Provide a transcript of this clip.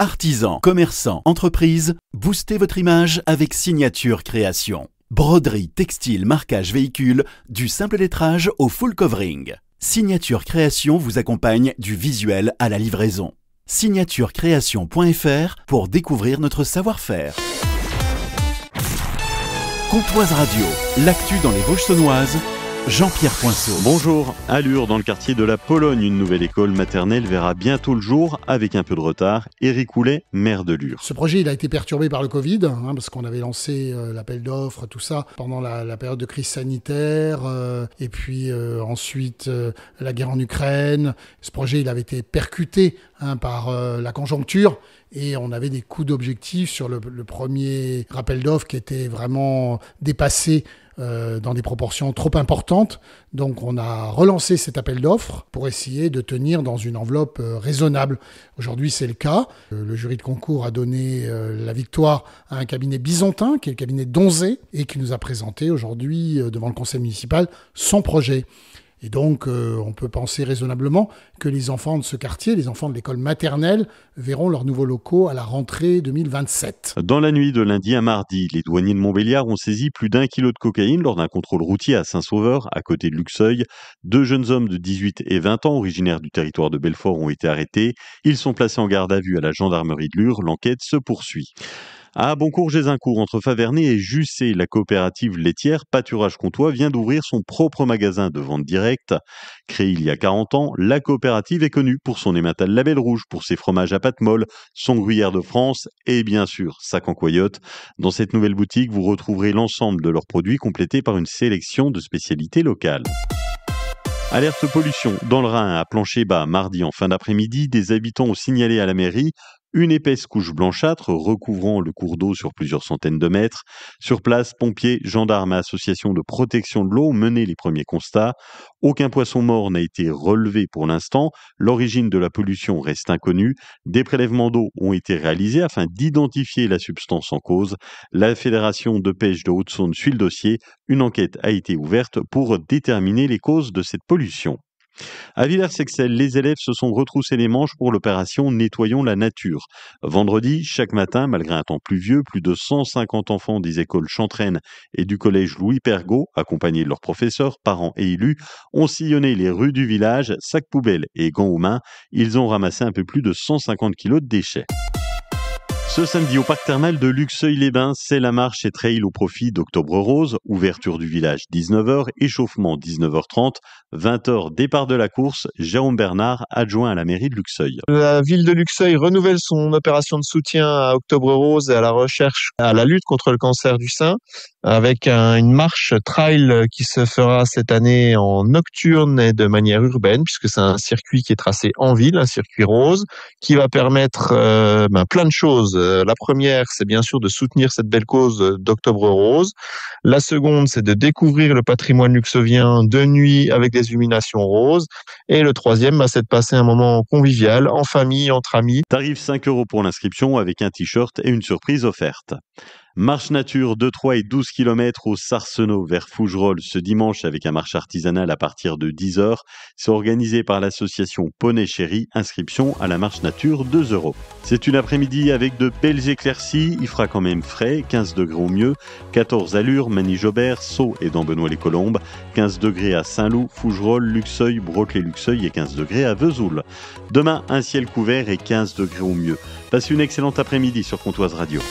Artisans, commerçants, entreprises, boostez votre image avec Signature Création. Broderie, textile, marquage, véhicule, du simple lettrage au full covering. Signature Création vous accompagne du visuel à la livraison. Signaturecreation.fr pour découvrir notre savoir-faire. Comtoise Radio, l'actu dans les Vosges saunoises, Jean-Pierre Poinceau. Bonjour. À Lure, dans le quartier de la Pologne, une nouvelle école maternelle verra bientôt le jour, avec un peu de retard. Éric Houlet, maire de Lure. Ce projet, il a été perturbé par le Covid, parce qu'on avait lancé l'appel d'offres, tout ça, pendant la période de crise sanitaire, et puis ensuite la guerre en Ukraine. Ce projet, il avait été percuté par la conjoncture, et on avait des coûts d'objectifs sur le premier appel d'offres qui était vraiment dépassé dans des proportions trop importantes. Donc on a relancé cet appel d'offres pour essayer de tenir dans une enveloppe raisonnable. Aujourd'hui, c'est le cas. Le jury de concours a donné la victoire à un cabinet byzantin, qui est le cabinet Donzé, et qui nous a présenté aujourd'hui devant le conseil municipal son projet. Et donc, on peut penser raisonnablement que les enfants de ce quartier, les enfants de l'école maternelle, verront leurs nouveaux locaux à la rentrée 2027. Dans la nuit de lundi à mardi, les douaniers de Montbéliard ont saisi plus d'1 kilo de cocaïne lors d'un contrôle routier à Saint-Sauveur, à côté de Luxeuil. 2 jeunes hommes de 18 et 20 ans, originaires du territoire de Belfort, ont été arrêtés. Ils sont placés en garde à vue à la gendarmerie de Lure. L'enquête se poursuit. À Boncourt-Gézincourt, entre Favernet et Jussé, la coopérative laitière Pâturage Comtois vient d'ouvrir son propre magasin de vente directe. Créée il y a 40 ans, la coopérative est connue pour son émental Label Rouge, pour ses fromages à pâte molle, son gruyère de France et bien sûr sa cancoyote. Dans cette nouvelle boutique, vous retrouverez l'ensemble de leurs produits complétés par une sélection de spécialités locales. Alerte pollution dans le Rhin à Plancher-Bas, mardi en fin d'après-midi. Des habitants ont signalé à la mairie une épaisse couche blanchâtre recouvrant le cours d'eau sur plusieurs centaines de mètres. Sur place, pompiers, gendarmes et associations de protection de l'eau ont mené les premiers constats. Aucun poisson mort n'a été relevé pour l'instant. L'origine de la pollution reste inconnue. Des prélèvements d'eau ont été réalisés afin d'identifier la substance en cause. La Fédération de pêche de Haute-Saône suit le dossier. Une enquête a été ouverte pour déterminer les causes de cette pollution. À Villers-Sexel, les élèves se sont retroussés les manches pour l'opération Nettoyons la nature. Vendredi, chaque matin, malgré un temps pluvieux, plus de 150 enfants des écoles Chantraine et du collège Louis Pergaud, accompagnés de leurs professeurs, parents et élus, ont sillonné les rues du village, sacs poubelles et gants aux mains. Ils ont ramassé un peu plus de 150 kilos de déchets. Ce samedi, au parc thermal de Luxeuil-les-Bains, c'est la marche et trail au profit d'Octobre Rose. Ouverture du village 19h, échauffement 19h30, 20h départ de la course. Jérôme Bernard, adjoint à la mairie de Luxeuil. La ville de Luxeuil renouvelle son opération de soutien à Octobre Rose et à la recherche, à la lutte contre le cancer du sein, avec une marche trail qui se fera cette année en nocturne et de manière urbaine, puisque c'est un circuit qui est tracé en ville, un circuit rose, qui va permettre plein de choses. La première, c'est bien sûr de soutenir cette belle cause d'Octobre Rose. La seconde, c'est de découvrir le patrimoine luxevien de nuit avec des illuminations roses. Et le troisième, c'est de passer un moment convivial, en famille, entre amis. Tarif 5 € pour l'inscription avec un t-shirt et une surprise offerte. Marche nature de 3 et 12 km au Sarcenot vers Fougerolles ce dimanche avec un marche artisanale à partir de 10h. C'est organisé par l'association Poney Chéri. Inscription à la marche nature 2 €. C'est une après-midi avec de belles éclaircies. Il fera quand même frais, 15 degrés au mieux, 14 à Lure, Manny-Jobert, Sceaux et dans Benoît-les-Colombes, 15 degrés à Saint-Loup, Fougerolles, Luxeuil, Brochet-Luxeuil et 15 degrés à Vesoul. Demain, un ciel couvert et 15 degrés au mieux. Passez une excellente après-midi sur Comtoise Radio.